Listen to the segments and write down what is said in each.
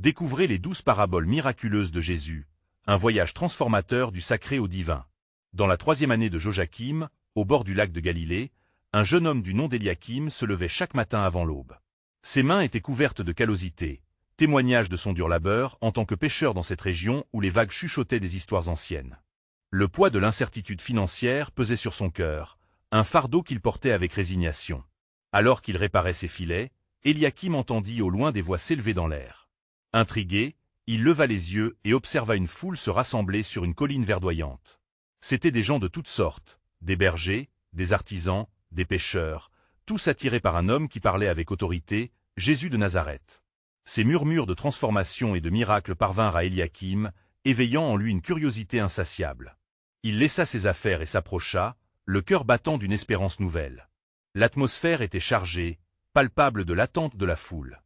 Découvrez les 12 paraboles miraculeuses de Jésus, un voyage transformateur du sacré au divin. Dans la 3e année de Joachim, au bord du lac de Galilée, un jeune homme du nom d'Éliakim se levait chaque matin avant l'aube. Ses mains étaient couvertes de callosité, témoignage de son dur labeur en tant que pêcheur dans cette région où les vagues chuchotaient des histoires anciennes. Le poids de l'incertitude financière pesait sur son cœur, un fardeau qu'il portait avec résignation. Alors qu'il réparait ses filets, Éliakim entendit au loin des voix s'élever dans l'air. Intrigué, il leva les yeux et observa une foule se rassembler sur une colline verdoyante. C'étaient des gens de toutes sortes, des bergers, des artisans, des pêcheurs, tous attirés par un homme qui parlait avec autorité, Jésus de Nazareth. Ces murmures de transformation et de miracles parvinrent à Éliakim, éveillant en lui une curiosité insatiable. Il laissa ses affaires et s'approcha, le cœur battant d'une espérance nouvelle. L'atmosphère était chargée, palpable de l'attente de la foule.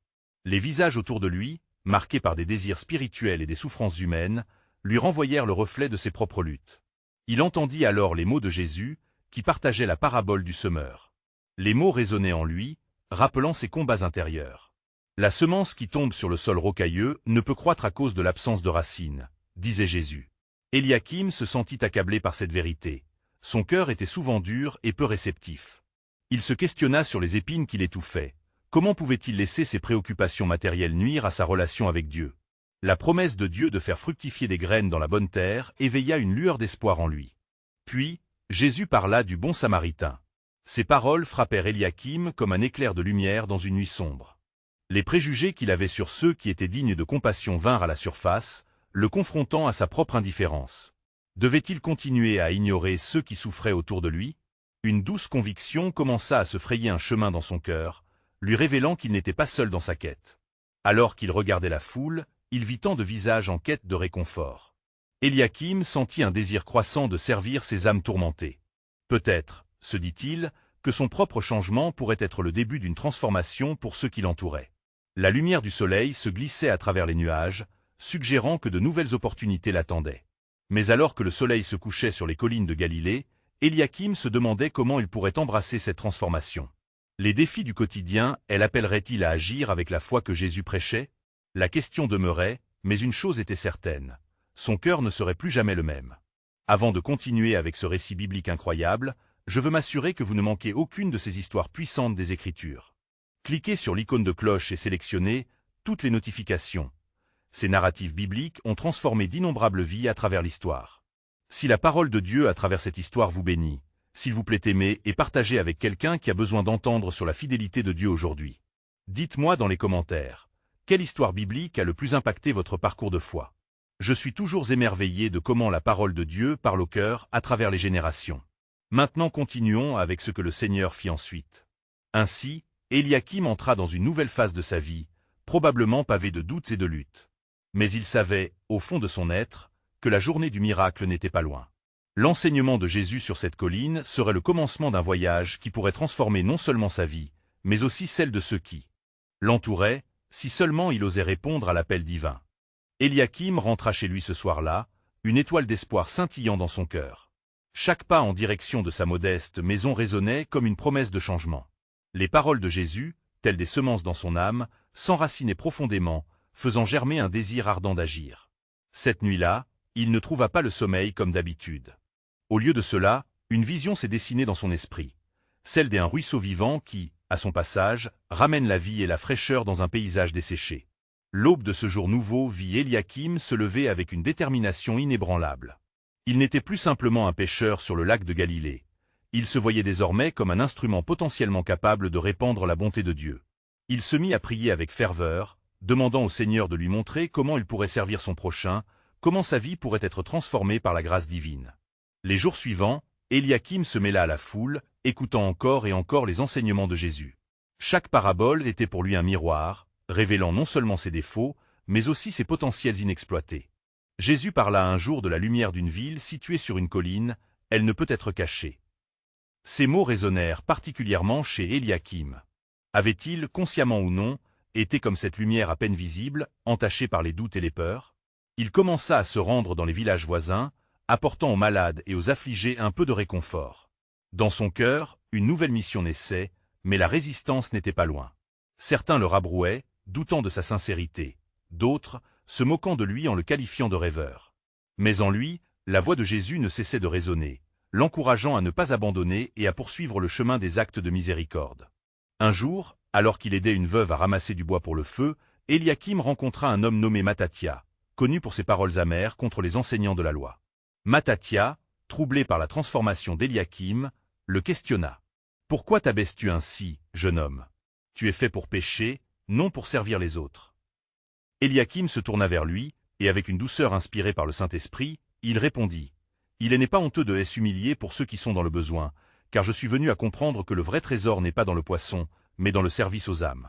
Les visages autour de lui, marqués par des désirs spirituels et des souffrances humaines, lui renvoyèrent le reflet de ses propres luttes. Il entendit alors les mots de Jésus, qui partageait la parabole du semeur. Les mots résonnaient en lui, rappelant ses combats intérieurs. La semence qui tombe sur le sol rocailleux ne peut croître à cause de l'absence de racines, disait Jésus. Éliakim se sentit accablé par cette vérité. Son cœur était souvent dur et peu réceptif. Il se questionna sur les épines qui l'étouffaient. Comment pouvait-il laisser ses préoccupations matérielles nuire à sa relation avec Dieu? La promesse de Dieu de faire fructifier des graines dans la bonne terre éveilla une lueur d'espoir en lui. Puis, Jésus parla du bon Samaritain. Ces paroles frappèrent Éliakim comme un éclair de lumière dans une nuit sombre. Les préjugés qu'il avait sur ceux qui étaient dignes de compassion vinrent à la surface, le confrontant à sa propre indifférence. Devait-il continuer à ignorer ceux qui souffraient autour de lui? Une douce conviction commença à se frayer un chemin dans son cœur, lui révélant qu'il n'était pas seul dans sa quête. Alors qu'il regardait la foule, il vit tant de visages en quête de réconfort. Éliakim sentit un désir croissant de servir ces âmes tourmentées. Peut-être, se dit-il, que son propre changement pourrait être le début d'une transformation pour ceux qui l'entouraient. La lumière du soleil se glissait à travers les nuages, suggérant que de nouvelles opportunités l'attendaient. Mais alors que le soleil se couchait sur les collines de Galilée, Éliakim se demandait comment il pourrait embrasser cette transformation. Les défis du quotidien, l'appelleraient-ils à agir avec la foi que Jésus prêchait? La question demeurait, mais une chose était certaine. Son cœur ne serait plus jamais le même. Avant de continuer avec ce récit biblique incroyable, je veux m'assurer que vous ne manquez aucune de ces histoires puissantes des Écritures. Cliquez sur l'icône de cloche et sélectionnez toutes les notifications. Ces narratifs bibliques ont transformé d'innombrables vies à travers l'histoire. Si la parole de Dieu à travers cette histoire vous bénit, s'il vous plaît aimez et partagez avec quelqu'un qui a besoin d'entendre sur la fidélité de Dieu aujourd'hui. Dites-moi dans les commentaires, quelle histoire biblique a le plus impacté votre parcours de foi? Je suis toujours émerveillé de comment la parole de Dieu parle au cœur à travers les générations. Maintenant continuons avec ce que le Seigneur fit ensuite. Ainsi, Éliakim entra dans une nouvelle phase de sa vie, probablement pavée de doutes et de luttes. Mais il savait, au fond de son être, que la journée du miracle n'était pas loin. L'enseignement de Jésus sur cette colline serait le commencement d'un voyage qui pourrait transformer non seulement sa vie, mais aussi celle de ceux qui l'entouraient, si seulement il osait répondre à l'appel divin. Éliakim rentra chez lui ce soir-là, une étoile d'espoir scintillant dans son cœur. Chaque pas en direction de sa modeste maison résonnait comme une promesse de changement. Les paroles de Jésus, telles des semences dans son âme, s'enracinaient profondément, faisant germer un désir ardent d'agir. Cette nuit-là, il ne trouva pas le sommeil comme d'habitude. Au lieu de cela, une vision s'est dessinée dans son esprit, celle d'un ruisseau vivant qui, à son passage, ramène la vie et la fraîcheur dans un paysage desséché. L'aube de ce jour nouveau vit Éliakim se lever avec une détermination inébranlable. Il n'était plus simplement un pêcheur sur le lac de Galilée. Il se voyait désormais comme un instrument potentiellement capable de répandre la bonté de Dieu. Il se mit à prier avec ferveur, demandant au Seigneur de lui montrer comment il pourrait servir son prochain, comment sa vie pourrait être transformée par la grâce divine. Les jours suivants, Éliakim se mêla à la foule, écoutant encore et encore les enseignements de Jésus. Chaque parabole était pour lui un miroir, révélant non seulement ses défauts, mais aussi ses potentiels inexploités. Jésus parla un jour de la lumière d'une ville située sur une colline, elle ne peut être cachée. Ces mots résonnèrent particulièrement chez Éliakim. Avait-il, consciemment ou non, été comme cette lumière à peine visible, entachée par les doutes et les peurs? Il commença à se rendre dans les villages voisins, apportant aux malades et aux affligés un peu de réconfort. Dans son cœur, une nouvelle mission naissait, mais la résistance n'était pas loin. Certains le rabrouaient, doutant de sa sincérité. d'autres, se moquant de lui en le qualifiant de rêveur. Mais en lui, la voix de Jésus ne cessait de résonner, l'encourageant à ne pas abandonner et à poursuivre le chemin des actes de miséricorde. Un jour, alors qu'il aidait une veuve à ramasser du bois pour le feu, Eliakim rencontra un homme nommé Mattathia, connu pour ses paroles amères contre les enseignants de la loi. Mattathia, troublé par la transformation d'Eliakim, le questionna. « Pourquoi t'abaisses-tu ainsi, jeune homme? Tu es fait pour pécher, non pour servir les autres. » Eliakim se tourna vers lui, et avec une douceur inspirée par le Saint-Esprit, il répondit « Il n'est pas honteux de s'humilier pour ceux qui sont dans le besoin, car je suis venu à comprendre que le vrai trésor n'est pas dans le poisson, mais dans le service aux âmes. »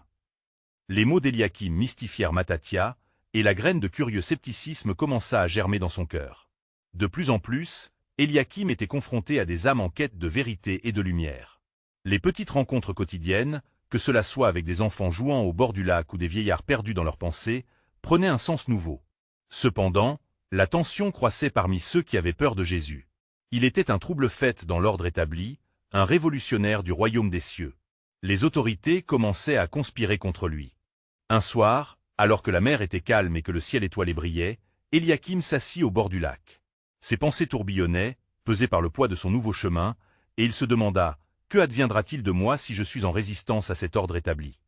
Les mots d'Eliakim mystifièrent Mattathia, et la graine de curieux scepticisme commença à germer dans son cœur. De plus en plus, Eliakim était confronté à des âmes en quête de vérité et de lumière. Les petites rencontres quotidiennes, que cela soit avec des enfants jouant au bord du lac ou des vieillards perdus dans leurs pensées, prenaient un sens nouveau. Cependant, la tension croissait parmi ceux qui avaient peur de Jésus. Il était un trouble-fête dans l'ordre établi, un révolutionnaire du royaume des cieux. Les autorités commençaient à conspirer contre lui. Un soir, alors que la mer était calme et que le ciel étoilé brillait, Eliakim s'assit au bord du lac. Ses pensées tourbillonnaient, pesées par le poids de son nouveau chemin, et il se demanda « Que adviendra-t-il de moi si je suis en résistance à cet ordre établi ?»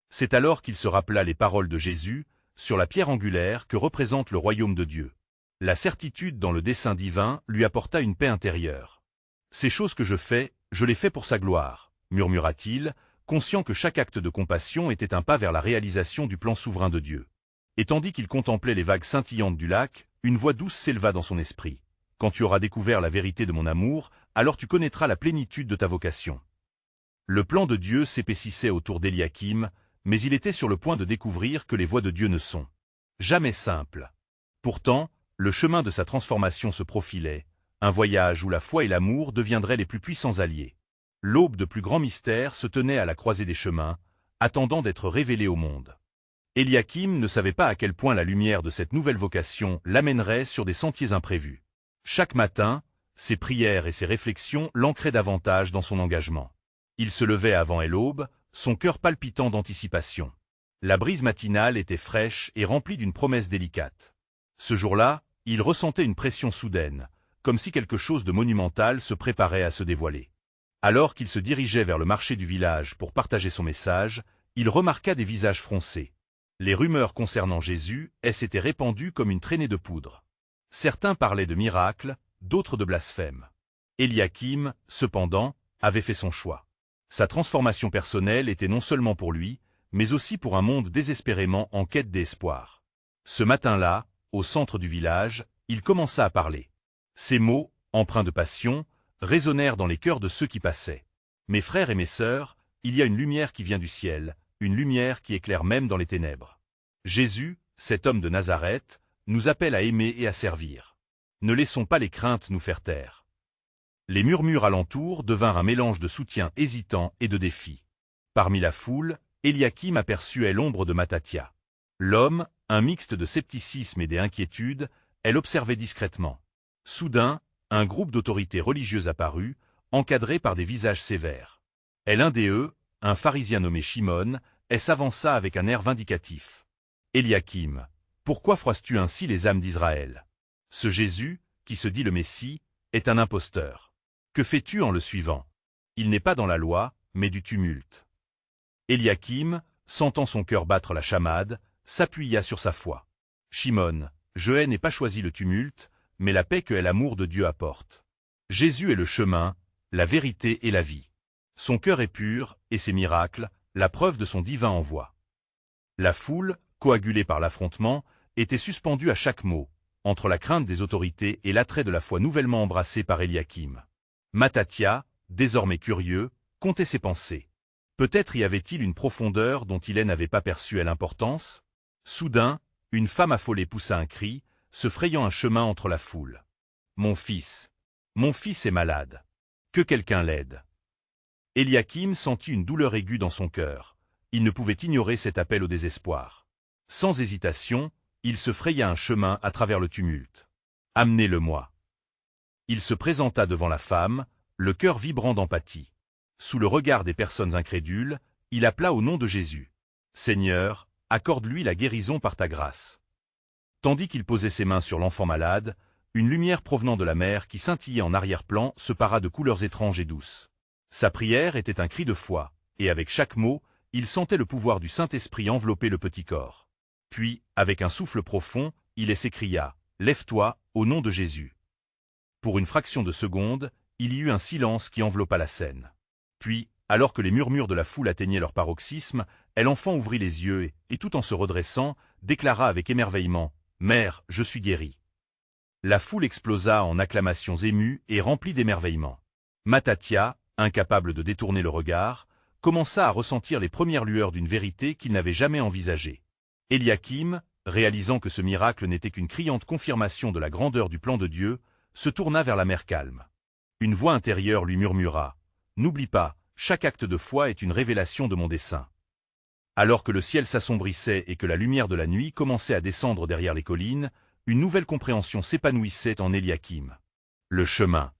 C'est alors qu'il se rappela les paroles de Jésus sur la pierre angulaire que représente le royaume de Dieu. La certitude dans le dessein divin lui apporta une paix intérieure. « Ces choses que je les fais pour sa gloire », murmura-t-il, conscient que chaque acte de compassion était un pas vers la réalisation du plan souverain de Dieu. Et tandis qu'il contemplait les vagues scintillantes du lac, une voix douce s'éleva dans son esprit. « Quand tu auras découvert la vérité de mon amour, alors tu connaîtras la plénitude de ta vocation. » Le plan de Dieu s'épaississait autour d'Eliakim, mais il était sur le point de découvrir que les voies de Dieu ne sont jamais simples. Pourtant, le chemin de sa transformation se profilait, un voyage où la foi et l'amour deviendraient les plus puissants alliés. L'aube de plus grands mystères se tenait à la croisée des chemins, attendant d'être révélée au monde. Eliakim ne savait pas à quel point la lumière de cette nouvelle vocation l'amènerait sur des sentiers imprévus. Chaque matin, ses prières et ses réflexions l'ancraient davantage dans son engagement. Il se levait avant l'aube, son cœur palpitant d'anticipation. La brise matinale était fraîche et remplie d'une promesse délicate. Ce jour-là, il ressentait une pression soudaine, comme si quelque chose de monumental se préparait à se dévoiler. Alors qu'il se dirigeait vers le marché du village pour partager son message, il remarqua des visages froncés. Les rumeurs concernant Jésus s'étaient répandues comme une traînée de poudre. Certains parlaient de miracles, d'autres de blasphèmes. Eliakim, cependant, avait fait son choix. Sa transformation personnelle était non seulement pour lui, mais aussi pour un monde désespérément en quête d'espoir. Ce matin-là, au centre du village, il commença à parler. Ses mots, empreints de passion, résonnèrent dans les cœurs de ceux qui passaient. « Mes frères et mes sœurs, il y a une lumière qui vient du ciel, une lumière qui éclaire même dans les ténèbres. Jésus, cet homme de Nazareth, nous appelle à aimer et à servir. Ne laissons pas les craintes nous faire taire. » Les murmures alentour devinrent un mélange de soutien hésitant et de défi. Parmi la foule, Eliakim aperçut l'ombre de Mattathia. L'homme, un mixte de scepticisme et d'inquiétude, elle observait discrètement. Soudain, un groupe d'autorités religieuses apparut, encadré par des visages sévères. Et l'un d'eux, un pharisien nommé Shimon, s'avança avec un air vindicatif. « Eliakim, pourquoi froisses-tu ainsi les âmes d'Israël? Ce Jésus, qui se dit le Messie, est un imposteur. Que fais-tu en le suivant? Il n'est pas dans la loi, mais du tumulte. » Eliakim, sentant son cœur battre la chamade, s'appuya sur sa foi. « Shimon, je n'ai pas choisi le tumulte, mais la paix que l'amour de Dieu apporte. Jésus est le chemin, la vérité et la vie. Son cœur est pur, et ses miracles, la preuve de son divin envoi. » La foule, coagulée par l'affrontement, était suspendue à chaque mot, entre la crainte des autorités et l'attrait de la foi nouvellement embrassée par Eliakim. Mattathia, désormais curieux, comptait ses pensées. Peut-être y avait-il une profondeur dont il n'avait pas perçu l'importance. Soudain, une femme affolée poussa un cri, se frayant un chemin entre la foule. « Mon fils est malade. Que quelqu'un l'aide. » Eliakim sentit une douleur aiguë dans son cœur. Il ne pouvait ignorer cet appel au désespoir. Sans hésitation, il se fraya un chemin à travers le tumulte. « Amenez-le-moi. » Il se présenta devant la femme, le cœur vibrant d'empathie. Sous le regard des personnes incrédules, il appela au nom de Jésus. « Seigneur, accorde-lui la guérison par ta grâce. » Tandis qu'il posait ses mains sur l'enfant malade, une lumière provenant de la mer qui scintillait en arrière-plan se para de couleurs étranges et douces. Sa prière était un cri de foi, et avec chaque mot, il sentait le pouvoir du Saint-Esprit envelopper le petit corps. Puis, avec un souffle profond, il s'écria « Lève-toi, au nom de Jésus ». Pour une fraction de seconde, il y eut un silence qui enveloppa la scène. Puis, alors que les murmures de la foule atteignaient leur paroxysme, l'enfant ouvrit les yeux et tout en se redressant, déclara avec émerveillement « Mère, je suis guéri ». La foule explosa en acclamations émues et remplie d'émerveillement. Mattathias, incapable de détourner le regard, commença à ressentir les premières lueurs d'une vérité qu'il n'avait jamais envisagée. Eliakim, réalisant que ce miracle n'était qu'une criante confirmation de la grandeur du plan de Dieu, se tourna vers la mer calme. Une voix intérieure lui murmura « N'oublie pas, chaque acte de foi est une révélation de mon dessein. » Alors que le ciel s'assombrissait et que la lumière de la nuit commençait à descendre derrière les collines, une nouvelle compréhension s'épanouissait en Eliakim. Le chemin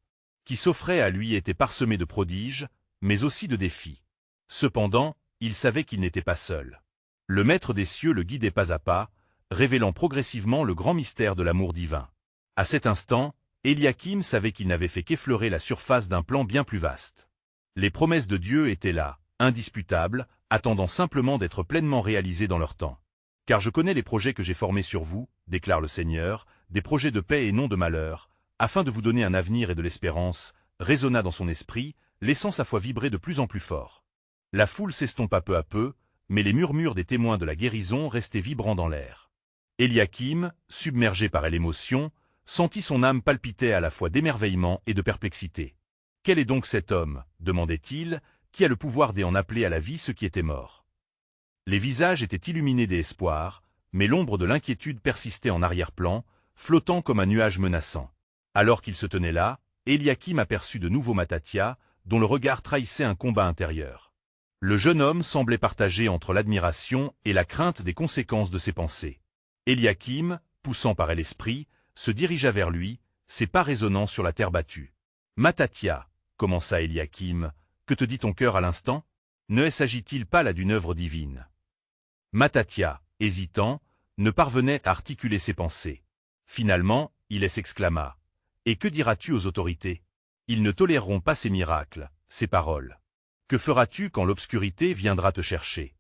qui s'offrait à lui était parsemé de prodiges, mais aussi de défis. Cependant, il savait qu'il n'était pas seul. Le Maître des cieux le guidait pas à pas, révélant progressivement le grand mystère de l'amour divin. À cet instant, Eliakim savait qu'il n'avait fait qu'effleurer la surface d'un plan bien plus vaste. Les promesses de Dieu étaient là, indisputables, attendant simplement d'être pleinement réalisées dans leur temps. « Car je connais les projets que j'ai formés sur vous, déclare le Seigneur, des projets de paix et non de malheur, afin de vous donner un avenir et de l'espérance, » résonna dans son esprit, laissant sa foi vibrer de plus en plus fort. La foule s'estompa peu à peu, mais les murmures des témoins de la guérison restaient vibrants dans l'air. Eliakim, submergé par l'émotion, sentit son âme palpiter à la fois d'émerveillement et de perplexité. « Quel est donc cet homme, demandait-il, qui a le pouvoir d'en appeler à la vie ceux qui étaient morts ?» Les visages étaient illuminés d'espoir, mais l'ombre de l'inquiétude persistait en arrière-plan, flottant comme un nuage menaçant. Alors qu'il se tenait là, Eliakim aperçut de nouveau Mattathias, dont le regard trahissait un combat intérieur. Le jeune homme semblait partagé entre l'admiration et la crainte des conséquences de ses pensées. Eliakim, poussant par l'esprit, se dirigea vers lui, ses pas résonnant sur la terre battue. « Mattathias, commença Eliakim, que te dit ton cœur à l'instant? Ne s'agit-il pas là d'une œuvre divine ?» Mattathias, hésitant, ne parvenait à articuler ses pensées. Finalement, il s'exclama « Et que diras-tu aux autorités? Ils ne toléreront pas ces miracles, ces paroles. Que feras-tu quand l'obscurité viendra te chercher ?»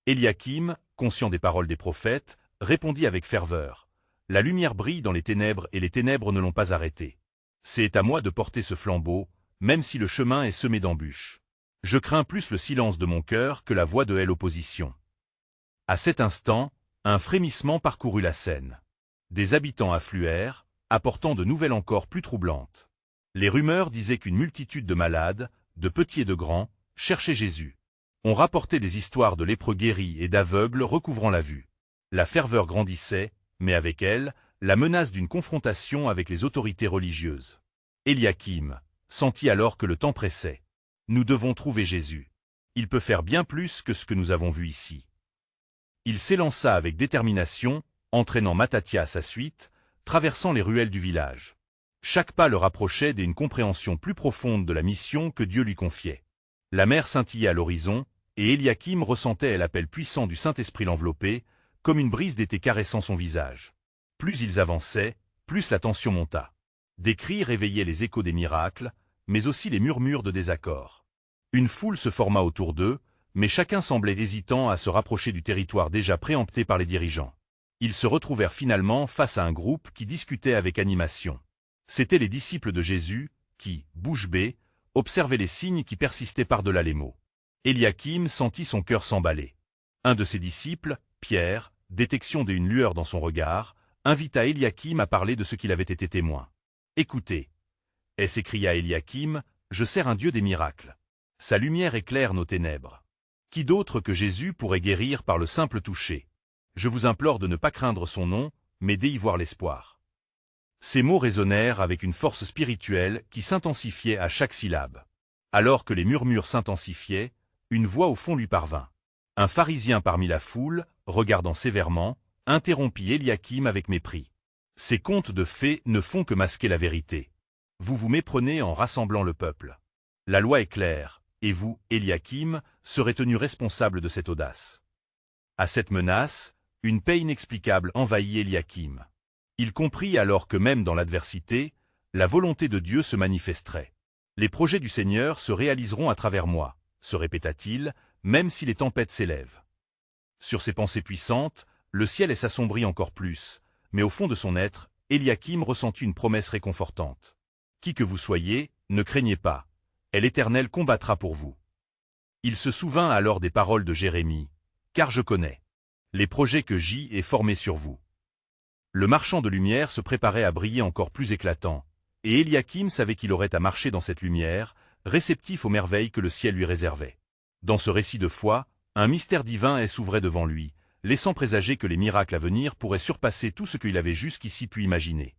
Eliakim, conscient des paroles des prophètes, répondit avec ferveur « La lumière brille dans les ténèbres et les ténèbres ne l'ont pas arrêtée. C'est à moi de porter ce flambeau, même si le chemin est semé d'embûches. Je crains plus le silence de mon cœur que la voix de l'opposition. » À cet instant, un frémissement parcourut la scène. Des habitants affluèrent, apportant de nouvelles encore plus troublantes. Les rumeurs disaient qu'une multitude de malades, de petits et de grands, cherchaient Jésus. On rapportait des histoires de lépreux guéris et d'aveugles recouvrant la vue. La ferveur grandissait, mais avec elle, la menace d'une confrontation avec les autorités religieuses. Eliakim sentit alors que le temps pressait. « Nous devons trouver Jésus. Il peut faire bien plus que ce que nous avons vu ici. » Il s'élança avec détermination, entraînant Mattathias à sa suite, traversant les ruelles du village. Chaque pas le rapprochait d'une compréhension plus profonde de la mission que Dieu lui confiait. La mer scintillait à l'horizon, et Eliakim ressentait l'appel puissant du Saint-Esprit l'envelopper, comme une brise d'été caressant son visage. Plus ils avançaient, plus la tension monta. Des cris réveillaient les échos des miracles, mais aussi les murmures de désaccord. Une foule se forma autour d'eux, mais chacun semblait hésitant à se rapprocher du territoire déjà préempté par les dirigeants. Ils se retrouvèrent finalement face à un groupe qui discutait avec animation. C'étaient les disciples de Jésus, qui, bouche bée, observaient les signes qui persistaient par-delà les mots. Eliakim sentit son cœur s'emballer. Un de ses disciples, Pierre, détection d'une lueur dans son regard, invita Eliakim à parler de ce qu'il avait été témoin. « Écoutez » s'écria Eliakim, « je sers un Dieu des miracles. Sa lumière éclaire nos ténèbres. Qui d'autre que Jésus pourrait guérir par le simple toucher? Je vous implore de ne pas craindre son nom, mais d'y voir l'espoir. » Ces mots résonnèrent avec une force spirituelle qui s'intensifiait à chaque syllabe. Alors que les murmures s'intensifiaient, une voix au fond lui parvint. Un pharisien parmi la foule, regardant sévèrement, interrompit Eliakim avec mépris. « Ces contes de fées ne font que masquer la vérité. Vous vous méprenez en rassemblant le peuple. La loi est claire, et vous, Eliakim, serez tenu responsable de cette audace. » À cette menace, une paix inexplicable envahit Eliakim. Il comprit alors que même dans l'adversité, la volonté de Dieu se manifesterait. Les projets du Seigneur se réaliseront à travers moi, se répéta-t-il, même si les tempêtes s'élèvent. Sur ces pensées puissantes, le ciel s'assombrit encore plus, mais au fond de son être, Eliakim ressentit une promesse réconfortante. Qui que vous soyez, ne craignez pas, l'Éternel combattra pour vous. Il se souvint alors des paroles de Jérémie, car je connais les projets que j'y ai formés sur vous. Le marchand de lumière se préparait à briller encore plus éclatant, et Eliakim savait qu'il aurait à marcher dans cette lumière, réceptif aux merveilles que le ciel lui réservait. Dans ce récit de foi, un mystère divin s'ouvrait devant lui, laissant présager que les miracles à venir pourraient surpasser tout ce qu'il avait jusqu'ici pu imaginer.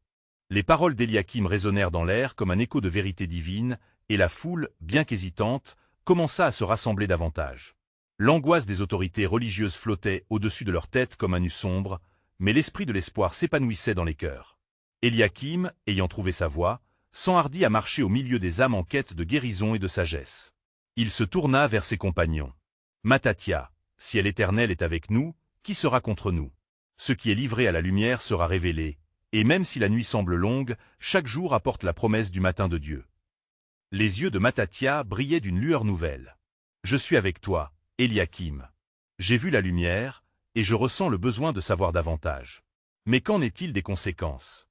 Les paroles d'Eliakim résonnèrent dans l'air comme un écho de vérité divine, et la foule, bien qu'hésitante, commença à se rassembler davantage. L'angoisse des autorités religieuses flottait au-dessus de leur tête comme un nu sombre, mais l'esprit de l'espoir s'épanouissait dans les cœurs. Eliakim, ayant trouvé sa voie, s'enhardit à marcher au milieu des âmes en quête de guérison et de sagesse. Il se tourna vers ses compagnons. « Matthathia, si l'Éternel est avec nous, qui sera contre nous? Ce qui est livré à la lumière sera révélé, et même si la nuit semble longue, chaque jour apporte la promesse du matin de Dieu. » Les yeux de Matthathia brillaient d'une lueur nouvelle. « Je suis avec toi, Eliakim. J'ai vu la lumière, et je ressens le besoin de savoir davantage. Mais qu'en est-il des conséquences? »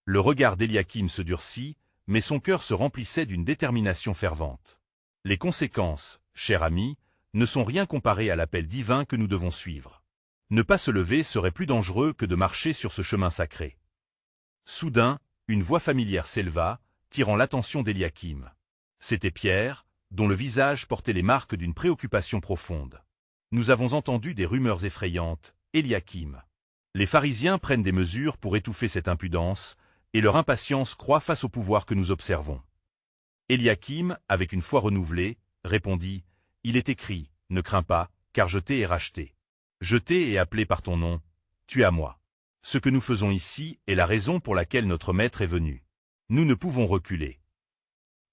Le regard d'Eliakim se durcit, mais son cœur se remplissait d'une détermination fervente. Les conséquences, cher ami, ne sont rien comparées à l'appel divin que nous devons suivre. Ne pas se lever serait plus dangereux que de marcher sur ce chemin sacré. Soudain, une voix familière s'éleva, tirant l'attention d'Eliakim. C'était Pierre, dont le visage portait les marques d'une préoccupation profonde. « Nous avons entendu des rumeurs effrayantes, Eliakim. Les pharisiens prennent des mesures pour étouffer cette impudence, et leur impatience croît face au pouvoir que nous observons. » Eliakim, avec une foi renouvelée, répondit, « Il est écrit, ne crains pas, car je t'ai racheté. Je t'ai appelé par ton nom, tu es à moi. Ce que nous faisons ici est la raison pour laquelle notre Maître est venu. Nous ne pouvons reculer. »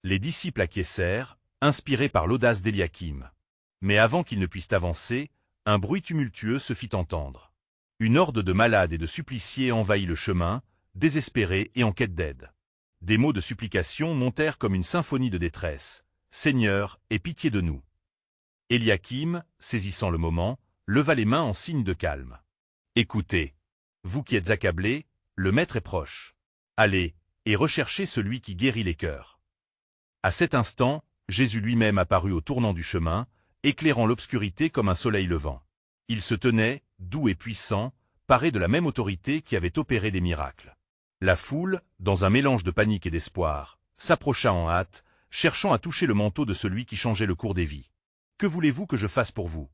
Les disciples acquiescèrent, inspirés par l'audace d'Eliakim. Mais avant qu'ils ne puissent avancer, un bruit tumultueux se fit entendre. Une horde de malades et de suppliciés envahit le chemin, désespérés et en quête d'aide. Des mots de supplication montèrent comme une symphonie de détresse. « Seigneur, aie pitié de nous. » Eliakim, saisissant le moment, leva les mains en signe de calme. « Écoutez, vous qui êtes accablés, le Maître est proche. Allez, et recherchez celui qui guérit les cœurs. » À cet instant, Jésus lui-même apparut au tournant du chemin, éclairant l'obscurité comme un soleil levant. Il se tenait, doux et puissant, paré de la même autorité qui avait opéré des miracles. La foule, dans un mélange de panique et d'espoir, s'approcha en hâte, cherchant à toucher le manteau de celui qui changeait le cours des vies. « Que voulez-vous que je fasse pour vous »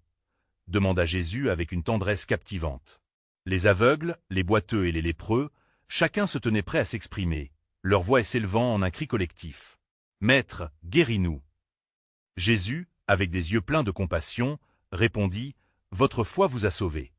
demanda Jésus avec une tendresse captivante. Les aveugles, les boiteux et les lépreux, chacun se tenait prêt à s'exprimer, leur voix s'élevant en un cri collectif. « Maître, guéris-nous » Jésus, avec des yeux pleins de compassion, répondit « Votre foi vous a sauvé. »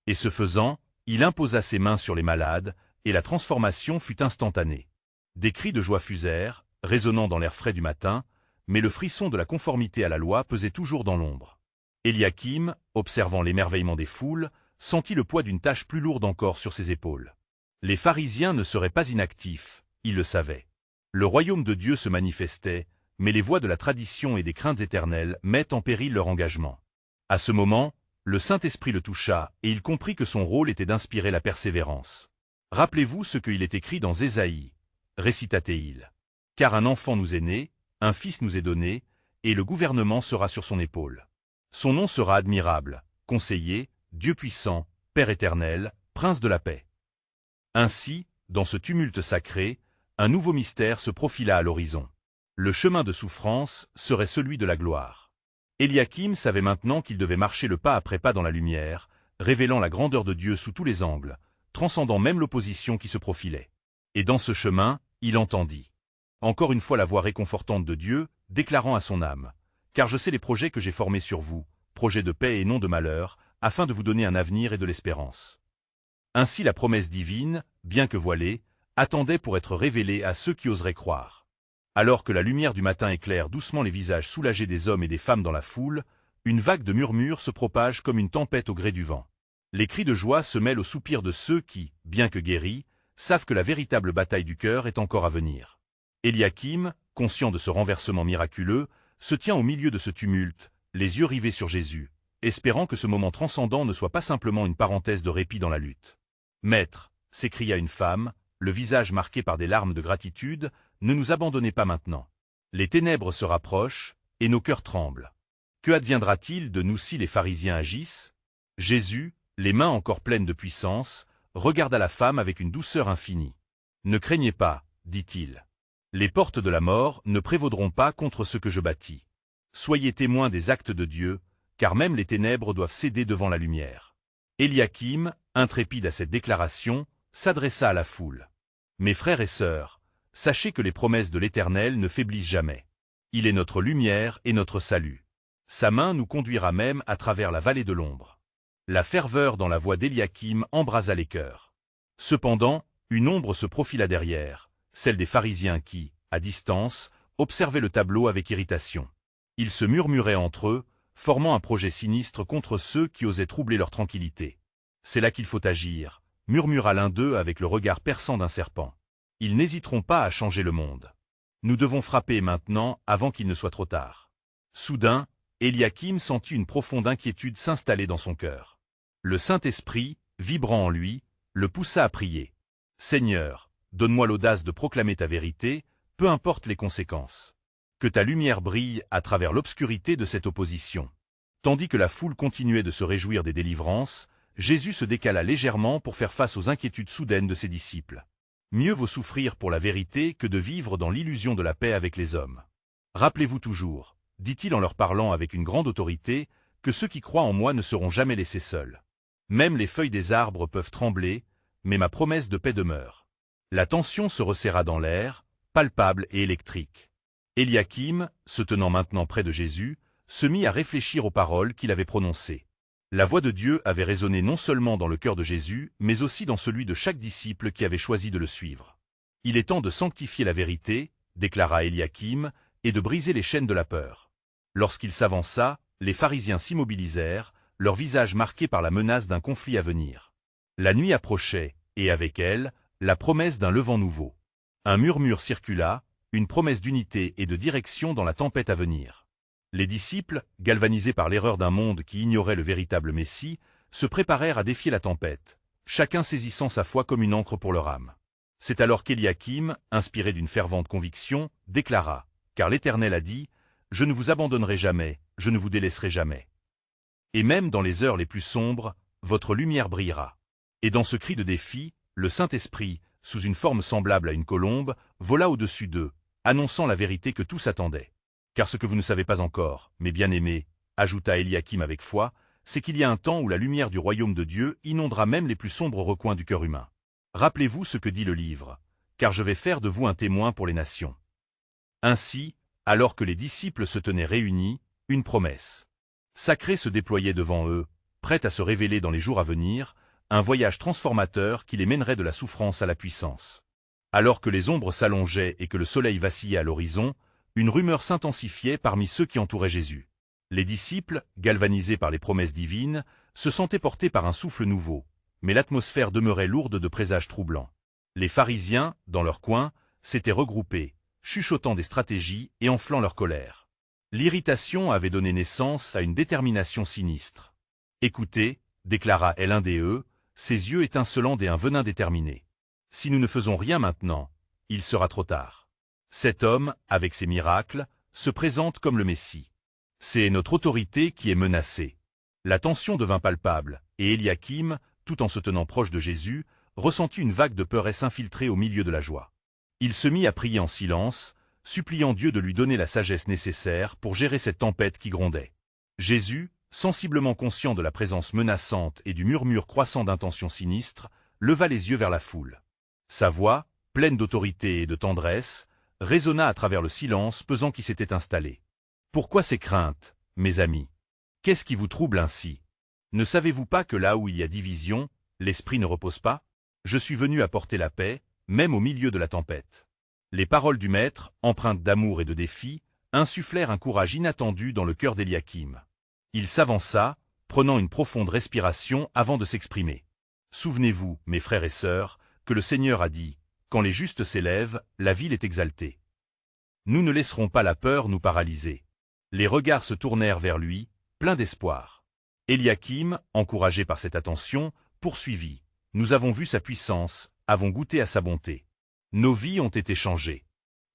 Et ce faisant, il imposa ses mains sur les malades, et la transformation fut instantanée. Des cris de joie fusèrent, résonnant dans l'air frais du matin, mais le frisson de la conformité à la loi pesait toujours dans l'ombre. Eliakim, observant l'émerveillement des foules, sentit le poids d'une tâche plus lourde encore sur ses épaules. Les pharisiens ne seraient pas inactifs, ils le savaient. Le royaume de Dieu se manifestait, mais les voies de la tradition et des craintes éternelles mettent en péril leur engagement. À ce moment, le Saint-Esprit le toucha, et il comprit que son rôle était d'inspirer la persévérance. « Rappelez-vous ce qu'il est écrit dans Ésaïe, récita-t-il. Car un enfant nous est né, un fils nous est donné, et le gouvernement sera sur son épaule. Son nom sera admirable, conseiller, Dieu puissant, Père éternel, Prince de la paix. » Ainsi, dans ce tumulte sacré, un nouveau mystère se profila à l'horizon. Le chemin de souffrance serait celui de la gloire. Eliakim savait maintenant qu'il devait marcher le pas après pas dans la lumière, révélant la grandeur de Dieu sous tous les angles, transcendant même l'opposition qui se profilait. Et dans ce chemin, il entendit encore une fois la voix réconfortante de Dieu, déclarant à son âme « Car je sais les projets que j'ai formés sur vous, projets de paix et non de malheur, afin de vous donner un avenir et de l'espérance. » Ainsi la promesse divine, bien que voilée, attendait pour être révélée à ceux qui oseraient croire. Alors que la lumière du matin éclaire doucement les visages soulagés des hommes et des femmes dans la foule, Une vague de murmures se propage comme une tempête au gré du vent. Les cris de joie se mêlent aux soupirs de ceux qui, bien que guéris, savent que la véritable bataille du cœur est encore à venir. Eliakim, conscient de ce renversement miraculeux, se tient au milieu de ce tumulte, les yeux rivés sur Jésus, espérant que ce moment transcendant ne soit pas simplement une parenthèse de répit dans la lutte. « Maître » s'écria une femme, le visage marqué par des larmes de gratitude, « ne nous abandonnez pas maintenant. Les ténèbres se rapprochent, et nos cœurs tremblent. Que adviendra-t-il de nous si les pharisiens agissent ?» Jésus, les mains encore pleines de puissance, regarda la femme avec une douceur infinie. « Ne craignez pas, dit-il. Les portes de la mort ne prévaudront pas contre ce que je bâtis. Soyez témoins des actes de Dieu, car même les ténèbres doivent céder devant la lumière. » Eliakim, intrépide à cette déclaration, s'adressa à la foule. « Mes frères et sœurs, sachez que les promesses de l'Éternel ne faiblissent jamais. Il est notre lumière et notre salut. Sa main nous conduira même à travers la vallée de l'ombre. » La ferveur dans la voix d'Eliakim embrasa les cœurs. Cependant, une ombre se profila derrière, celle des pharisiens qui, à distance, observaient le tableau avec irritation. Ils se murmuraient entre eux, formant un projet sinistre contre ceux qui osaient troubler leur tranquillité. « C'est là qu'il faut agir », murmura l'un d'eux avec le regard perçant d'un serpent. « Ils n'hésiteront pas à changer le monde. Nous devons frapper maintenant avant qu'il ne soit trop tard. » Soudain, Eliakim sentit une profonde inquiétude s'installer dans son cœur. Le Saint-Esprit, vibrant en lui, le poussa à prier. « Seigneur, donne-moi l'audace de proclamer ta vérité, peu importe les conséquences. Que ta lumière brille à travers l'obscurité de cette opposition. » Tandis que la foule continuait de se réjouir des délivrances, Jésus se décala légèrement pour faire face aux inquiétudes soudaines de ses disciples. « Mieux vaut souffrir pour la vérité que de vivre dans l'illusion de la paix avec les hommes. Rappelez-vous toujours, dit-il en leur parlant avec une grande autorité, que ceux qui croient en moi ne seront jamais laissés seuls. Même les feuilles des arbres peuvent trembler, mais ma promesse de paix demeure. » La tension se resserra dans l'air, palpable et électrique. Eliakim, se tenant maintenant près de Jésus, se mit à réfléchir aux paroles qu'il avait prononcées. La voix de Dieu avait résonné non seulement dans le cœur de Jésus, mais aussi dans celui de chaque disciple qui avait choisi de le suivre. « Il est temps de sanctifier la vérité, » déclara Eliakim, « et de briser les chaînes de la peur. » Lorsqu'il s'avança, les pharisiens s'immobilisèrent, leurs visages marqués par la menace d'un conflit à venir. La nuit approchait, et avec elle, la promesse d'un levant nouveau. Un murmure circula, une promesse d'unité et de direction dans la tempête à venir. Les disciples, galvanisés par l'erreur d'un monde qui ignorait le véritable Messie, se préparèrent à défier la tempête, chacun saisissant sa foi comme une ancre pour leur âme. C'est alors qu'Eliakim, inspiré d'une fervente conviction, déclara « Car l'Éternel a dit, je ne vous abandonnerai jamais, je ne vous délaisserai jamais. Et même dans les heures les plus sombres, votre lumière brillera. » Et dans ce cri de défi, le Saint-Esprit, sous une forme semblable à une colombe, vola au-dessus d'eux, annonçant la vérité que tous attendaient. « Car ce que vous ne savez pas encore, mes bien-aimés, » ajouta Eliakim avec foi, « c'est qu'il y a un temps où la lumière du royaume de Dieu inondera même les plus sombres recoins du cœur humain. Rappelez-vous ce que dit le livre, « Car je vais faire de vous un témoin pour les nations. » Ainsi, alors que les disciples se tenaient réunis, une promesse sacrée se déployait devant eux, prête à se révéler dans les jours à venir, un voyage transformateur qui les mènerait de la souffrance à la puissance. Alors que les ombres s'allongeaient et que le soleil vacillait à l'horizon, une rumeur s'intensifiait parmi ceux qui entouraient Jésus. Les disciples, galvanisés par les promesses divines, se sentaient portés par un souffle nouveau, mais l'atmosphère demeurait lourde de présages troublants. Les pharisiens, dans leur coin, s'étaient regroupés, chuchotant des stratégies et enflant leur colère. L'irritation avait donné naissance à une détermination sinistre. « Écoutez, » déclara l'un d'eux, ses yeux étincelants d'un venin déterminé. « Si nous ne faisons rien maintenant, il sera trop tard. Cet homme, avec ses miracles, se présente comme le Messie. C'est notre autorité qui est menacée. » La tension devint palpable, et Eliakim, tout en se tenant proche de Jésus, ressentit une vague de peur et s'infiltrer au milieu de la joie. Il se mit à prier en silence, suppliant Dieu de lui donner la sagesse nécessaire pour gérer cette tempête qui grondait. Jésus, sensiblement conscient de la présence menaçante et du murmure croissant d'intentions sinistres, leva les yeux vers la foule. Sa voix, pleine d'autorité et de tendresse, résonna à travers le silence pesant qui s'était installé. « Pourquoi ces craintes, mes amis? Qu'est-ce qui vous trouble ainsi? Ne savez-vous pas que là où il y a division, l'esprit ne repose pas? Je suis venu apporter la paix, même au milieu de la tempête. » Les paroles du Maître, empreintes d'amour et de défi, insufflèrent un courage inattendu dans le cœur d'Eliakim. Il s'avança, prenant une profonde respiration avant de s'exprimer. Souvenez-vous, mes frères et sœurs, que le Seigneur a dit, « Quand les justes s'élèvent, la ville est exaltée. » Nous ne laisserons pas la peur nous paralyser. Les regards se tournèrent vers lui, pleins d'espoir. Eliakim, encouragé par cette attention, poursuivit. Nous avons vu sa puissance, avons goûté à sa bonté. Nos vies ont été changées.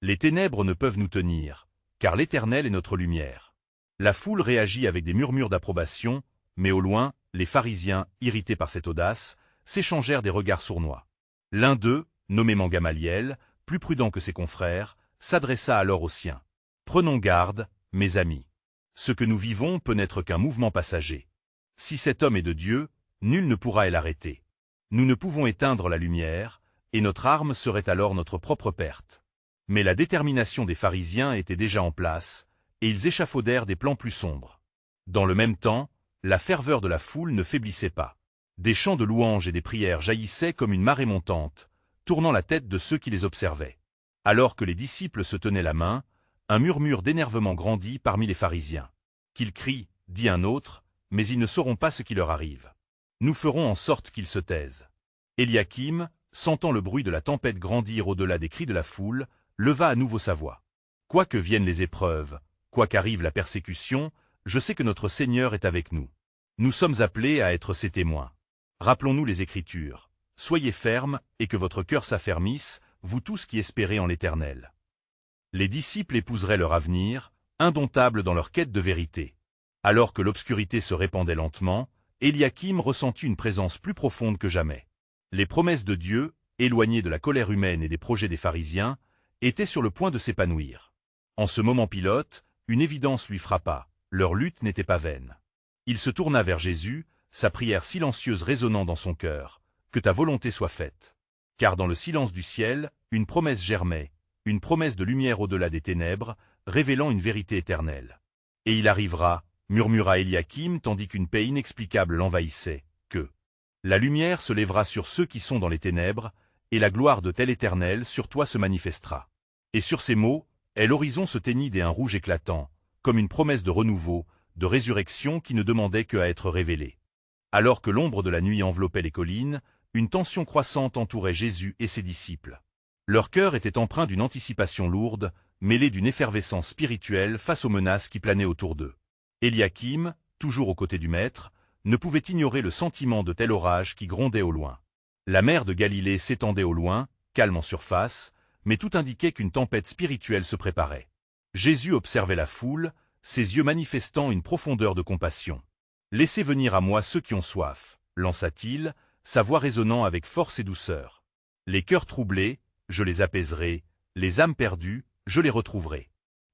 Les ténèbres ne peuvent nous tenir, car l'Éternel est notre lumière. La foule réagit avec des murmures d'approbation, mais au loin, les pharisiens, irrités par cette audace, s'échangèrent des regards sournois. L'un d'eux, nommément Gamaliel, plus prudent que ses confrères, s'adressa alors aux siens. Prenons garde, mes amis. Ce que nous vivons peut n'être qu'un mouvement passager. Si cet homme est de Dieu, nul ne pourra l'arrêter. Nous ne pouvons éteindre la lumière, et notre arme serait alors notre propre perte. Mais la détermination des pharisiens était déjà en place, et ils échafaudèrent des plans plus sombres. Dans le même temps, la ferveur de la foule ne faiblissait pas. Des chants de louanges et des prières jaillissaient comme une marée montante, tournant la tête de ceux qui les observaient. Alors que les disciples se tenaient la main, un murmure d'énervement grandit parmi les pharisiens. Qu'ils crient, dit un autre, mais ils ne sauront pas ce qui leur arrive. Nous ferons en sorte qu'ils se taisent. Eliakim, sentant le bruit de la tempête grandir au-delà des cris de la foule, leva à nouveau sa voix. Quoi que viennent les épreuves, quoi qu'arrive la persécution, je sais que notre Seigneur est avec nous. Nous sommes appelés à être ses témoins. Rappelons-nous les Écritures. Soyez fermes et que votre cœur s'affermisse, vous tous qui espérez en l'Éternel. Les disciples épouseraient leur avenir, indomptables dans leur quête de vérité. Alors que l'obscurité se répandait lentement, Eliakim ressentit une présence plus profonde que jamais. Les promesses de Dieu, éloignées de la colère humaine et des projets des pharisiens, étaient sur le point de s'épanouir. En ce moment pilote, une évidence lui frappa, leur lutte n'était pas vaine. Il se tourna vers Jésus, sa prière silencieuse résonnant dans son cœur, « Que ta volonté soit faite ». Car dans le silence du ciel, une promesse germait, une promesse de lumière au-delà des ténèbres, révélant une vérité éternelle. Et il arrivera, murmura Eliakim tandis qu'une paix inexplicable l'envahissait, que la lumière se lèvera sur ceux qui sont dans les ténèbres, et la gloire de tel Éternel sur toi se manifestera. Et sur ces mots, l'horizon se teignit d'un rouge éclatant, comme une promesse de renouveau, de résurrection qui ne demandait qu'à être révélée. Alors que l'ombre de la nuit enveloppait les collines, une tension croissante entourait Jésus et ses disciples. Leur cœur était empreint d'une anticipation lourde, mêlée d'une effervescence spirituelle face aux menaces qui planaient autour d'eux. Eliakim, toujours aux côtés du Maître, ne pouvait ignorer le sentiment de tel orage qui grondait au loin. La mer de Galilée s'étendait au loin, calme en surface, mais tout indiquait qu'une tempête spirituelle se préparait. Jésus observait la foule, ses yeux manifestant une profondeur de compassion. « Laissez venir à moi ceux qui ont soif », lança-t-il, sa voix résonnant avec force et douceur. « Les cœurs troublés, je les apaiserai, les âmes perdues, je les retrouverai. »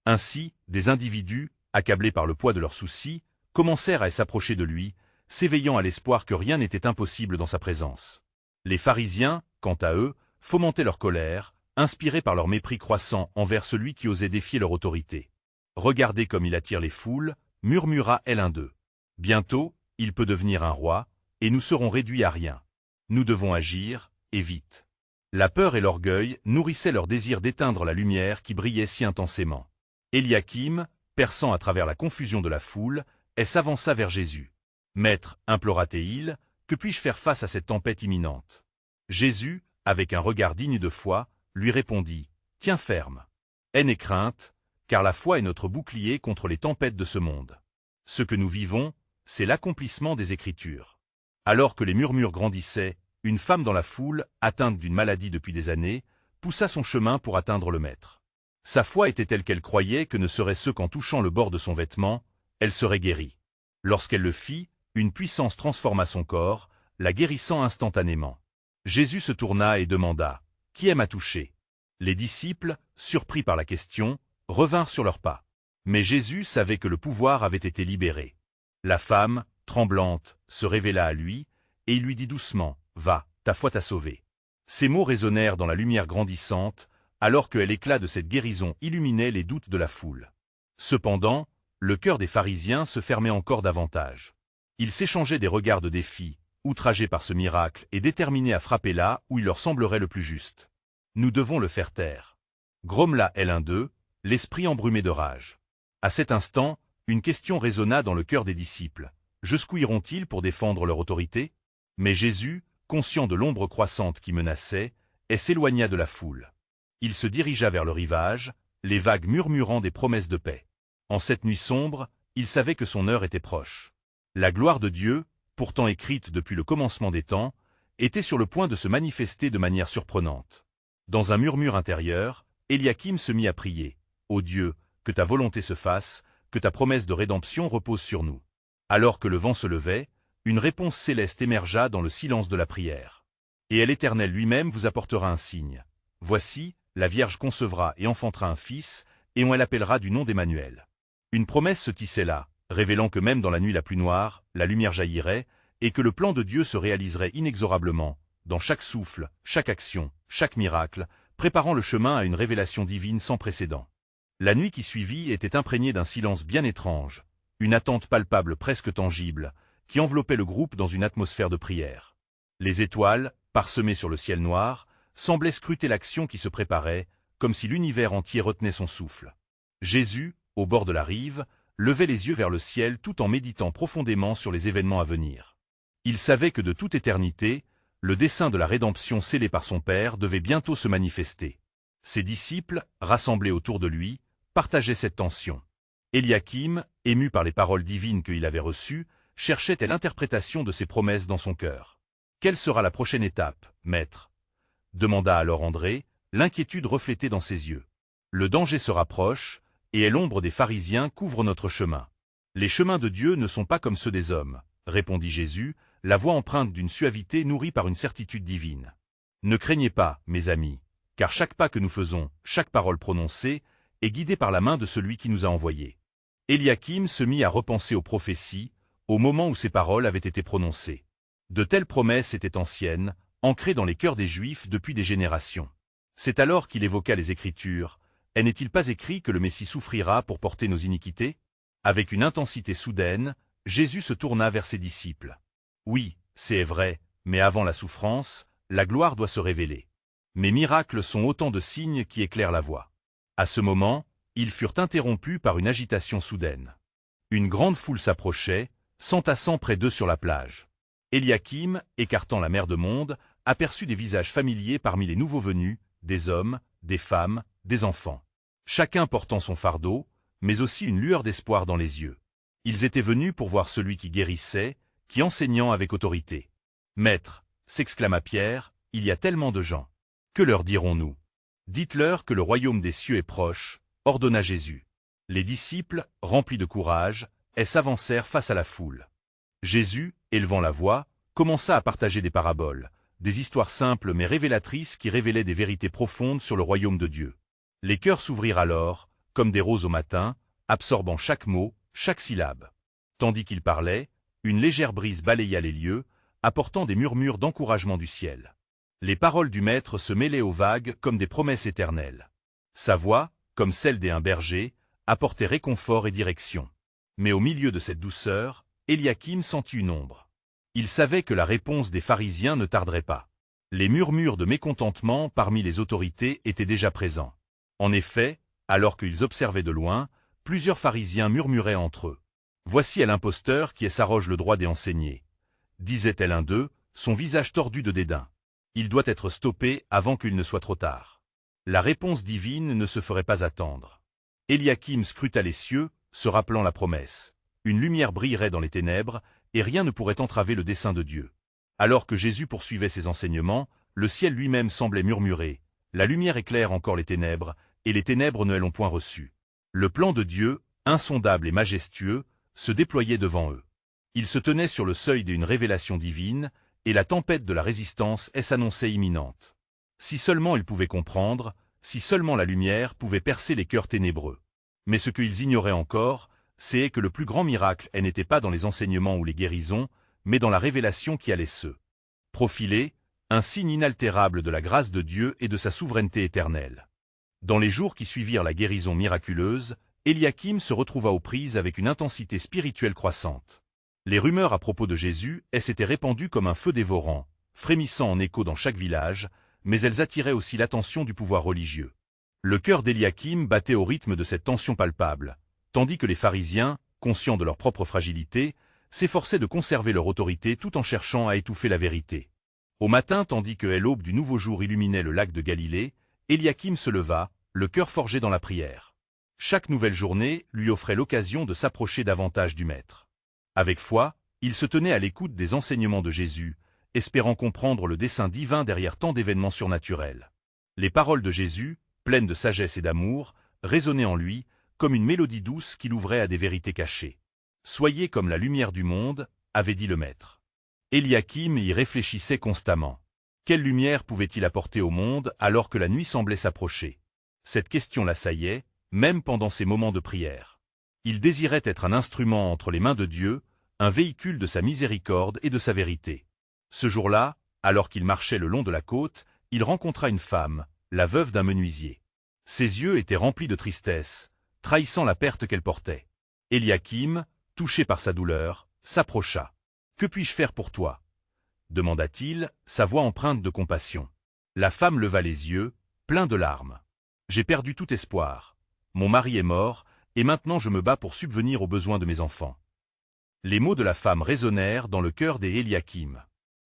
Ainsi, des individus, accablés par le poids de leurs soucis, commencèrent à s'approcher de lui, s'éveillant à l'espoir que rien n'était impossible dans sa présence. Les pharisiens, quant à eux, fomentaient leur colère, inspirés par leur mépris croissant envers celui qui osait défier leur autorité. « Regardez comme il attire les foules », murmura l'un d'eux. « Bientôt, il peut devenir un roi, et nous serons réduits à rien. Nous devons agir, et vite. » La peur et l'orgueil nourrissaient leur désir d'éteindre la lumière qui brillait si intensément. Eliakim, perçant à travers la confusion de la foule, s'avança vers Jésus. « Maître, implora-t-il, que puis-je faire face à cette tempête imminente ?» Jésus, avec un regard digne de foi, lui répondit, « Tiens ferme. N'aie crainte, car la foi est notre bouclier contre les tempêtes de ce monde. Ce que nous vivons, c'est l'accomplissement des Écritures. » Alors que les murmures grandissaient, une femme dans la foule, atteinte d'une maladie depuis des années, poussa son chemin pour atteindre le Maître. Sa foi était telle qu'elle croyait que ne serait-ce qu'en touchant le bord de son vêtement, elle serait guérie. Lorsqu'elle le fit, une puissance transforma son corps, la guérissant instantanément. Jésus se tourna et demanda, « Qui m'a touché ?» Les disciples, surpris par la question, revinrent sur leurs pas. Mais Jésus savait que le pouvoir avait été libéré. La femme, tremblante, se révéla à lui, et il lui dit doucement, « Va, ta foi t'a sauvé. » Ces mots résonnèrent dans la lumière grandissante, alors que l'éclat de cette guérison illuminait les doutes de la foule. Cependant, le cœur des pharisiens se fermait encore davantage. Ils s'échangeaient des regards de défi, outragés par ce miracle et déterminés à frapper là où il leur semblerait le plus juste. « Nous devons le faire taire. » Grommela l'un d'eux, l'esprit embrumé de rage. À cet instant, Une question résonna dans le cœur des disciples. Jusqu'où iront-ils pour défendre leur autorité? Mais Jésus, conscient de l'ombre croissante qui menaçait, s'éloigna de la foule. Il se dirigea vers le rivage, les vagues murmurant des promesses de paix. En cette nuit sombre, il savait que son heure était proche. La gloire de Dieu, pourtant écrite depuis le commencement des temps, était sur le point de se manifester de manière surprenante. Dans un murmure intérieur, Éliakim se mit à prier. « Ô Dieu, que ta volonté se fasse, que ta promesse de rédemption repose sur nous. » Alors que le vent se levait, une réponse céleste émergea dans le silence de la prière. « Et l'Éternel lui-même vous apportera un signe. Voici, la Vierge concevra et enfantera un fils, et on l'appellera du nom d'Emmanuel. » Une promesse se tissait là, révélant que même dans la nuit la plus noire, la lumière jaillirait, et que le plan de Dieu se réaliserait inexorablement, dans chaque souffle, chaque action, chaque miracle, préparant le chemin à une révélation divine sans précédent. La nuit qui suivit était imprégnée d'un silence bien étrange, une attente palpable presque tangible, qui enveloppait le groupe dans une atmosphère de prière. Les étoiles, parsemées sur le ciel noir, semblaient scruter l'action qui se préparait, comme si l'univers entier retenait son souffle. Jésus, au bord de la rive, levait les yeux vers le ciel tout en méditant profondément sur les événements à venir. Il savait que de toute éternité, le dessein de la rédemption scellé par son Père devait bientôt se manifester. Ses disciples, rassemblés autour de lui, partageaient cette tension. Éliakim, ému par les paroles divines qu'il avait reçues, cherchait l'interprétation de ses promesses dans son cœur. « Quelle sera la prochaine étape, maître ?» demanda alors André, l'inquiétude reflétée dans ses yeux. « Le danger se rapproche, et l'ombre des pharisiens couvre notre chemin. Les chemins de Dieu ne sont pas comme ceux des hommes, » répondit Jésus, la voix empreinte d'une suavité nourrie par une certitude divine. « Ne craignez pas, mes amis, car chaque pas que nous faisons, chaque parole prononcée, est guidée par la main de celui qui nous a envoyés. » Éliakim se mit à repenser aux prophéties, au moment où ces paroles avaient été prononcées. De telles promesses étaient anciennes, ancrées dans les cœurs des Juifs depuis des générations. C'est alors qu'il évoqua les Écritures. « N'est-il pas écrit que le Messie souffrira pour porter nos iniquités ?» Avec une intensité soudaine, Jésus se tourna vers ses disciples. « Oui, c'est vrai, mais avant la souffrance, la gloire doit se révéler. Mes miracles sont autant de signes qui éclairent la voie. » À ce moment, ils furent interrompus par une agitation soudaine. Une grande foule s'approchait, s'entassant près d'eux sur la plage. Éliakim, écartant la mer de monde, aperçut des visages familiers parmi les nouveaux venus, des hommes, des femmes, des enfants. Chacun portant son fardeau, mais aussi une lueur d'espoir dans les yeux. Ils étaient venus pour voir celui qui guérissait, qui enseignant avec autorité. « Maître, » s'exclama Pierre, « il y a tellement de gens. Que leur dirons-nous? Dites-leur que le royaume des cieux est proche, » ordonna Jésus. Les disciples, remplis de courage, s'avancèrent face à la foule. Jésus, élevant la voix, commença à partager des paraboles, des histoires simples mais révélatrices qui révélaient des vérités profondes sur le royaume de Dieu. Les cœurs s'ouvrirent alors, comme des roses au matin, absorbant chaque mot, chaque syllabe. Tandis qu'il parlait, une légère brise balaya les lieux, apportant des murmures d'encouragement du ciel. Les paroles du Maître se mêlaient aux vagues comme des promesses éternelles. Sa voix, comme celle d'un berger, apportait réconfort et direction. Mais au milieu de cette douceur, Éliakim sentit une ombre. Il savait que la réponse des pharisiens ne tarderait pas. Les murmures de mécontentement parmi les autorités étaient déjà présents. En effet, alors qu'ils observaient de loin, plusieurs pharisiens murmuraient entre eux. « Voici l'imposteur qui s'arroge le droit d'enseigner. » disait-elle un d'eux, son visage tordu de dédain. « Il doit être stoppé avant qu'il ne soit trop tard. » La réponse divine ne se ferait pas attendre. Éliakim scruta les cieux, se rappelant la promesse. Une lumière brillerait dans les ténèbres, et rien ne pourrait entraver le dessein de Dieu. Alors que Jésus poursuivait ses enseignements, le ciel lui-même semblait murmurer. La lumière éclaire encore les ténèbres, et les ténèbres ne l'ont point reçu. Le plan de Dieu, insondable et majestueux, se déployait devant eux. Ils se tenaient sur le seuil d'une révélation divine, et la tempête de la résistance s'annonçait imminente. Si seulement ils pouvaient comprendre, si seulement la lumière pouvait percer les cœurs ténébreux. Mais ce qu'ils ignoraient encore, c'est que le plus grand miracle n'était pas dans les enseignements ou les guérisons, mais dans la révélation qui allait se profiler, un signe inaltérable de la grâce de Dieu et de sa souveraineté éternelle. Dans les jours qui suivirent la guérison miraculeuse, Éliakim se retrouva aux prises avec une intensité spirituelle croissante. Les rumeurs à propos de Jésus s'étaient répandues comme un feu dévorant, frémissant en écho dans chaque village, mais elles attiraient aussi l'attention du pouvoir religieux. Le cœur d'Éliakim battait au rythme de cette tension palpable, tandis que les pharisiens, conscients de leur propre fragilité, s'efforçaient de conserver leur autorité tout en cherchant à étouffer la vérité. Au matin, tandis que l'aube du nouveau jour illuminait le lac de Galilée, Éliakim se leva, le cœur forgé dans la prière. Chaque nouvelle journée lui offrait l'occasion de s'approcher davantage du Maître. Avec foi, il se tenait à l'écoute des enseignements de Jésus, espérant comprendre le dessein divin derrière tant d'événements surnaturels. Les paroles de Jésus, pleines de sagesse et d'amour, résonnaient en lui, comme une mélodie douce qui l'ouvrait à des vérités cachées. « Soyez comme la lumière du monde », avait dit le Maître. Éliakim y réfléchissait constamment. Quelle lumière pouvait-il apporter au monde alors que la nuit semblait s'approcher? Cette question l'assaillait, même pendant ses moments de prière. Il désirait être un instrument entre les mains de Dieu, un véhicule de sa miséricorde et de sa vérité. Ce jour-là, alors qu'il marchait le long de la côte, il rencontra une femme, la veuve d'un menuisier. Ses yeux étaient remplis de tristesse, trahissant la perte qu'elle portait. Éliakim, touché par sa douleur, s'approcha. « Que puis-je faire pour toi ?» demanda-t-il, sa voix empreinte de compassion. La femme leva les yeux, pleins de larmes. « J'ai perdu tout espoir. Mon mari est mort, et maintenant je me bats pour subvenir aux besoins de mes enfants. » Les mots de la femme résonnèrent dans le cœur des Éliakim.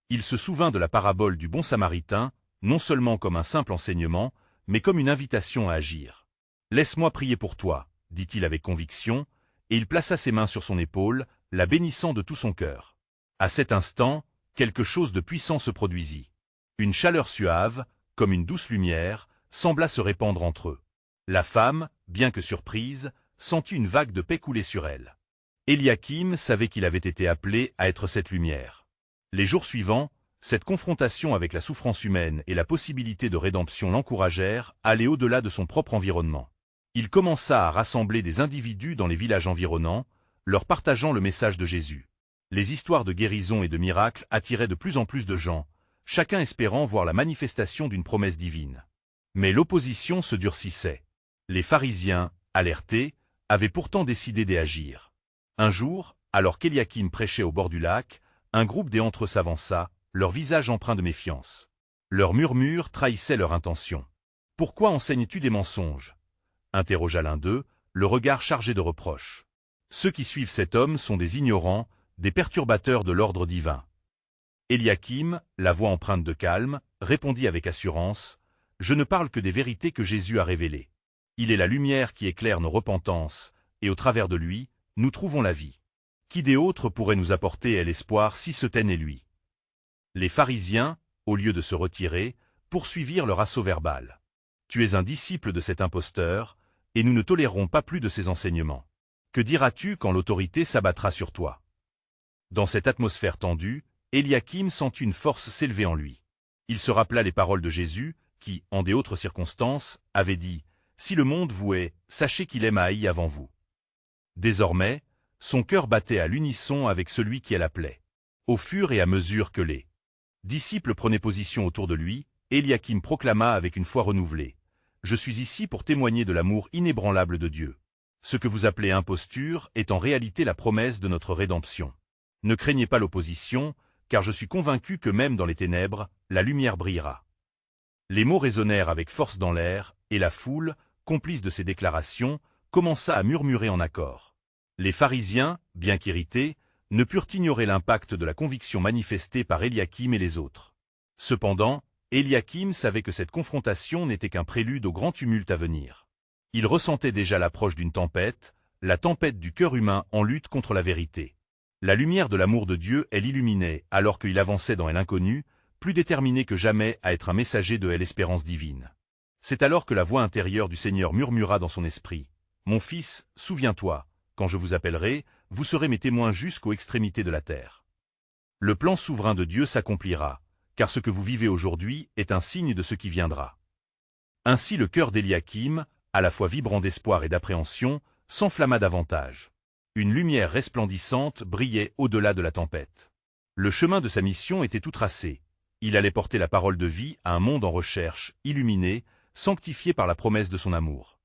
Il se souvint de la parabole du bon samaritain, non seulement comme un simple enseignement, mais comme une invitation à agir. « Laisse-moi prier pour toi, » dit-il avec conviction, et il plaça ses mains sur son épaule, la bénissant de tout son cœur. À cet instant, quelque chose de puissant se produisit. Une chaleur suave, comme une douce lumière, sembla se répandre entre eux. La femme, bien que surprise, sentit une vague de paix couler sur elle. Éliakim savait qu'il avait été appelé à être cette lumière. Les jours suivants, cette confrontation avec la souffrance humaine et la possibilité de rédemption l'encouragèrent à aller au-delà de son propre environnement. Il commença à rassembler des individus dans les villages environnants, leur partageant le message de Jésus. Les histoires de guérison et de miracles attiraient de plus en plus de gens, chacun espérant voir la manifestation d'une promesse divine. Mais l'opposition se durcissait. Les pharisiens, alertés, avaient pourtant décidé d'agir. Un jour, alors qu'Éliakim prêchait au bord du lac, un groupe d'entre eux s'avança, leur visage empreint de méfiance. Leurs murmures trahissaient leur intention. « Pourquoi enseignes-tu des mensonges ?» interrogea l'un d'eux, le regard chargé de reproches. « Ceux qui suivent cet homme sont des ignorants, des perturbateurs de l'ordre divin. » Éliakim, la voix empreinte de calme, répondit avec assurance, « Je ne parle que des vérités que Jésus a révélées. Il est la lumière qui éclaire nos repentances, et au travers de lui, nous trouvons la vie. Qui des autres pourrait nous apporter l'espoir si ce n'est lui ?» Les pharisiens, au lieu de se retirer, poursuivirent leur assaut verbal. « Tu es un disciple de cet imposteur, et nous ne tolérerons pas plus de ses enseignements. Que diras-tu quand l'autorité s'abattra sur toi ?» Dans cette atmosphère tendue, Éliakim sentit une force s'élever en lui. Il se rappela les paroles de Jésus, qui, en des autres circonstances, avait dit « Si le monde vous hait, sachez qu'il aime haï avant vous. » Désormais, son cœur battait à l'unisson avec celui qui l'appelait. Au fur et à mesure que les disciples prenaient position autour de lui, Éliakim proclama avec une foi renouvelée « Je suis ici pour témoigner de l'amour inébranlable de Dieu. Ce que vous appelez imposture est en réalité la promesse de notre rédemption. Ne craignez pas l'opposition, car je suis convaincu que même dans les ténèbres, la lumière brillera. » Les mots résonnèrent avec force dans l'air, et la foule, complice de ces déclarations, commença à murmurer en accord. Les pharisiens, bien qu'irrités, ne purent ignorer l'impact de la conviction manifestée par Éliakim et les autres. Cependant, Éliakim savait que cette confrontation n'était qu'un prélude au grand tumulte à venir. Il ressentait déjà l'approche d'une tempête, la tempête du cœur humain en lutte contre la vérité. La lumière de l'amour de Dieu l'illuminait alors qu'il avançait dans l'inconnu, plus déterminé que jamais à être un messager de l'espérance divine. C'est alors que la voix intérieure du Seigneur murmura dans son esprit « Mon fils, souviens-toi, quand je vous appellerai, vous serez mes témoins jusqu'aux extrémités de la terre. » Le plan souverain de Dieu s'accomplira, car ce que vous vivez aujourd'hui est un signe de ce qui viendra. Ainsi le cœur d'Éliakim, à la fois vibrant d'espoir et d'appréhension, s'enflamma davantage. Une lumière resplendissante brillait au-delà de la tempête. Le chemin de sa mission était tout tracé. Il allait porter la parole de vie à un monde en recherche, illuminé, sanctifié par la promesse de son amour.